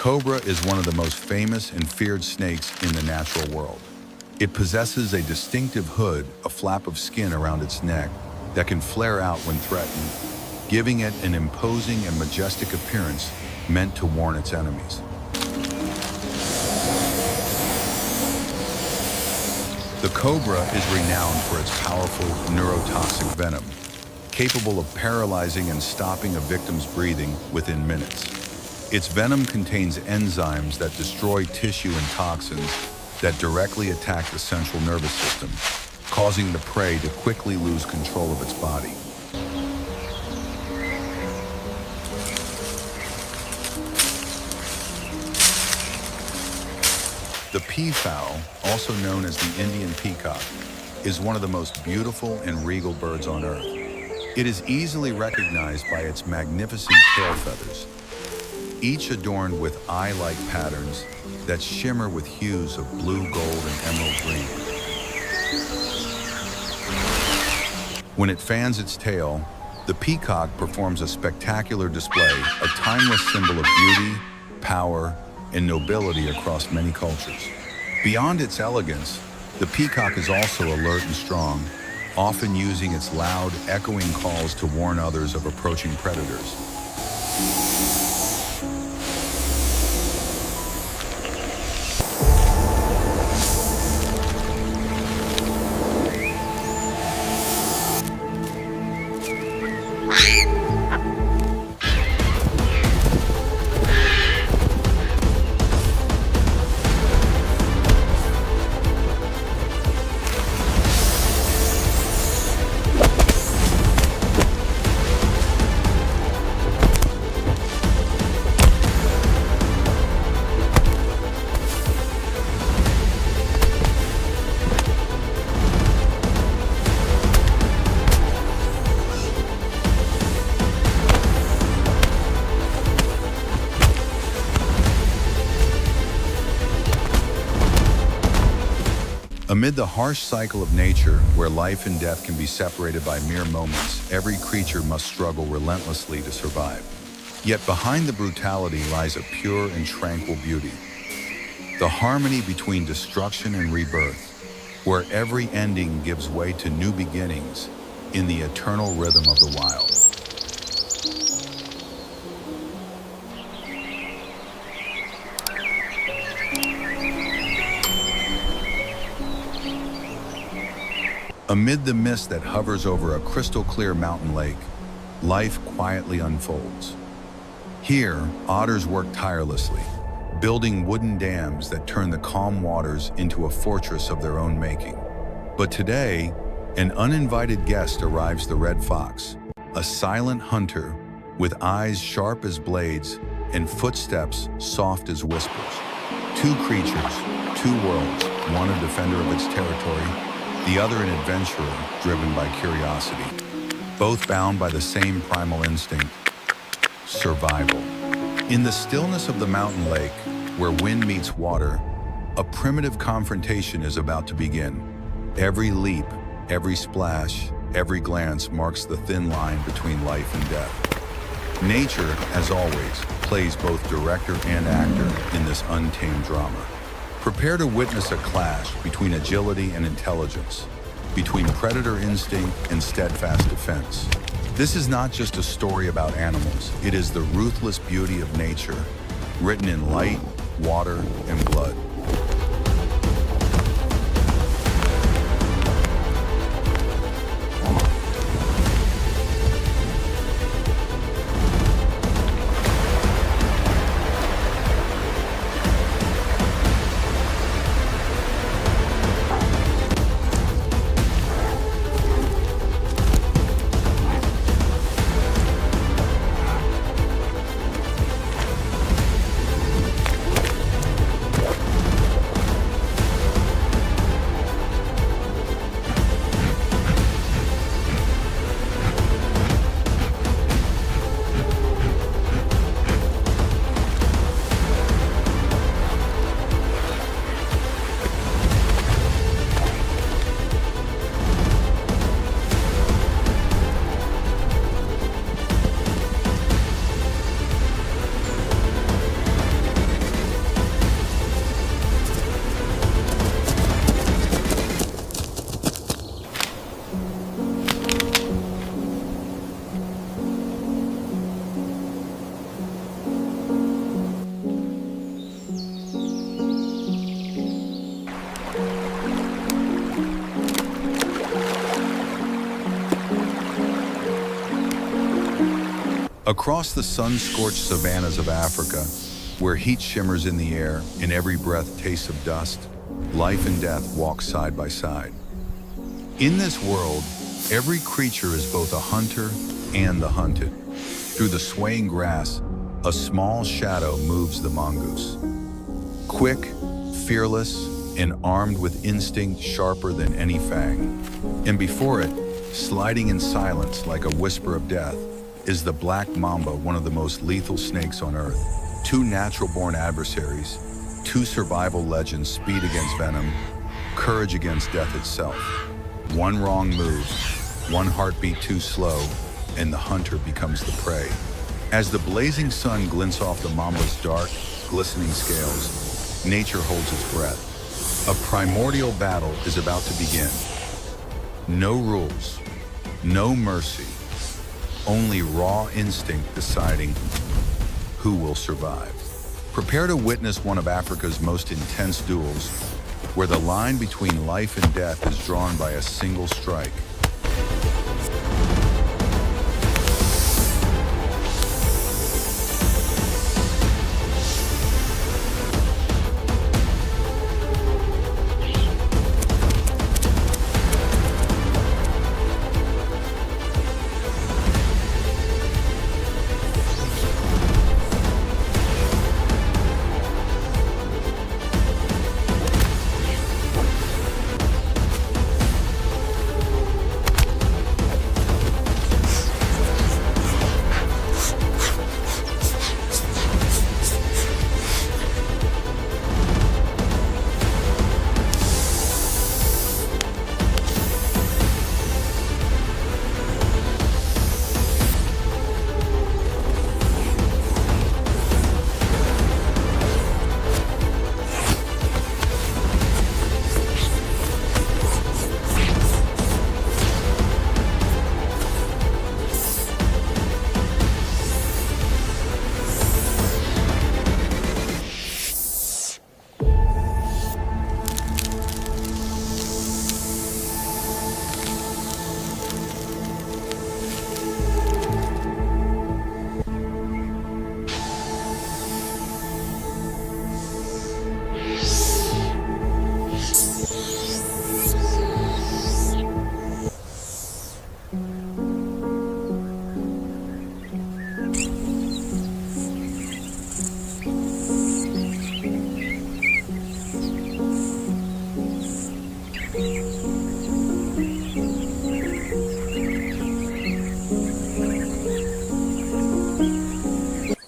cobra is one of the most famous and feared snakes in the natural world. It possesses a distinctive hood, a flap of skin around its neck, that can flare out when threatened, giving it an imposing and majestic appearance meant to warn its enemies. The cobra is renowned for its powerful neurotoxic venom, capable of paralyzing and stopping a victim's breathing within minutes. Its venom contains enzymes that destroy tissue and toxins that directly attack the central nervous system, causing the prey to quickly lose control of its body. The peafowl, also known as the Indian peacock, is one of the most beautiful and regal birds on Earth. It is easily recognized by its magnificent tail feathers, each adorned with eye-like patterns that shimmer with hues of blue, gold, and emerald green. When it fans its tail, the peacock performs a spectacular display, a timeless symbol of beauty, power, and nobility across many cultures. Beyond its elegance, the peacock is also alert and strong, often using its loud, echoing calls to warn others of approaching predators. Amid the harsh cycle of nature, where life and death can be separated by mere moments, every creature must struggle relentlessly to survive. Yet behind the brutality lies a pure and tranquil beauty. The harmony between destruction and rebirth, where every ending gives way to new beginnings in the eternal rhythm of the wild. Amid the mist that hovers over a crystal-clear mountain lake, life quietly unfolds. Here, otters work tirelessly, building wooden dams that turn the calm waters into a fortress of their own making. But today, an uninvited guest arrives: the red fox, a silent hunter with eyes sharp as blades and footsteps soft as whispers. Two creatures, two worlds, one a defender of its territory, the other an adventurer driven by curiosity, both bound by the same primal instinct: survival. In the stillness of the mountain lake, where wind meets water, a primitive confrontation is about to begin. Every leap, every splash, every glance marks the thin line between life and death. Nature, as always, plays both director and actor in this untamed drama. Prepare to witness a clash between agility and intelligence, between predator instinct and steadfast defense. This is not just a story about animals. It is the ruthless beauty of nature, written in light, water, and blood. Across the sun-scorched savannas of Africa, where heat shimmers in the air and every breath tastes of dust, life and death walk side by side. In this world, every creature is both a hunter and the hunted. Through the swaying grass, a small shadow moves the mongoose. Quick, fearless, and armed with instinct sharper than any fang. And before it, sliding in silence like a whisper of death, is the black mamba, one of the most lethal snakes on Earth. Two natural-born adversaries, two survival legends, speed against venom, courage against death itself. One wrong move, one heartbeat too slow, and the hunter becomes the prey. As the blazing sun glints off the mamba's dark, glistening scales, nature holds its breath. A primordial battle is about to begin. No rules, no mercy, only raw instinct deciding who will survive. Prepare to witness one of Africa's most intense duels, where the line between life and death is drawn by a single strike.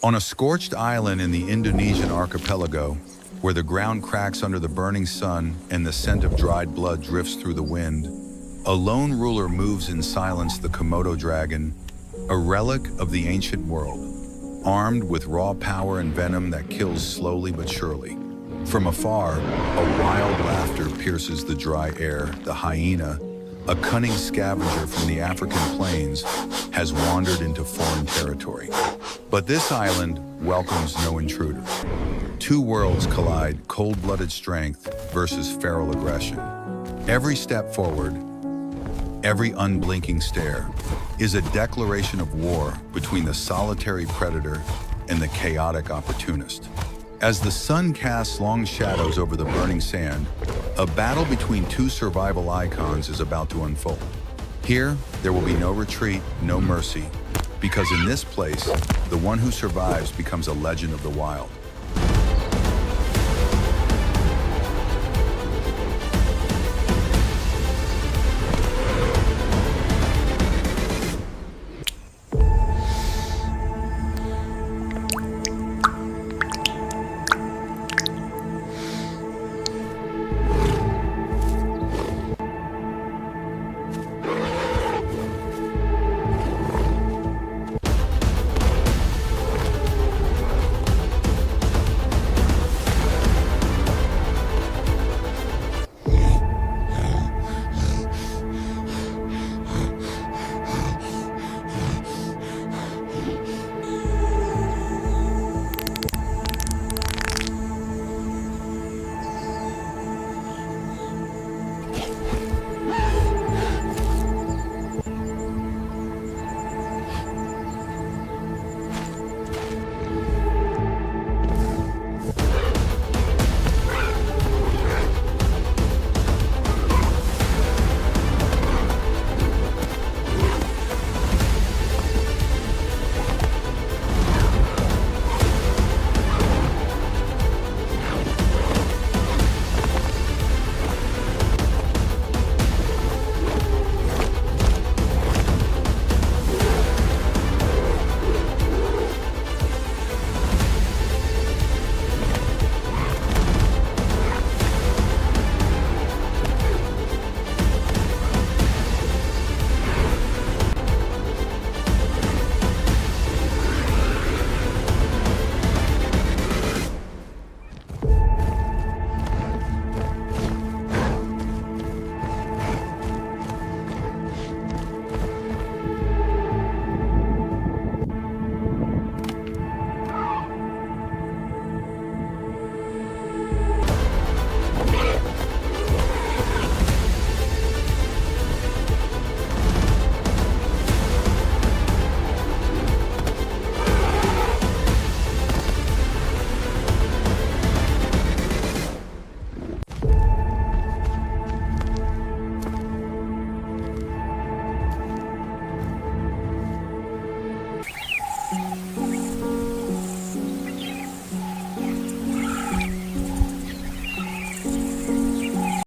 On a scorched island in the Indonesian archipelago, where the ground cracks under the burning sun and the scent of dried blood drifts through the wind, a lone ruler moves in silence the Komodo dragon, a relic of the ancient world, armed with raw power and venom that kills slowly but surely. From afar, a wild laughter pierces the dry air. The hyena, a cunning scavenger from the African plains, has wandered into foreign territory. But this island welcomes no intruder. Two worlds collide, cold-blooded strength versus feral aggression. Every step forward, every unblinking stare, is a declaration of war between the solitary predator and the chaotic opportunist. As the sun casts long shadows over the burning sand, a battle between two survival icons is about to unfold. Here, there will be no retreat, no mercy, because in this place, the one who survives becomes a legend of the wild.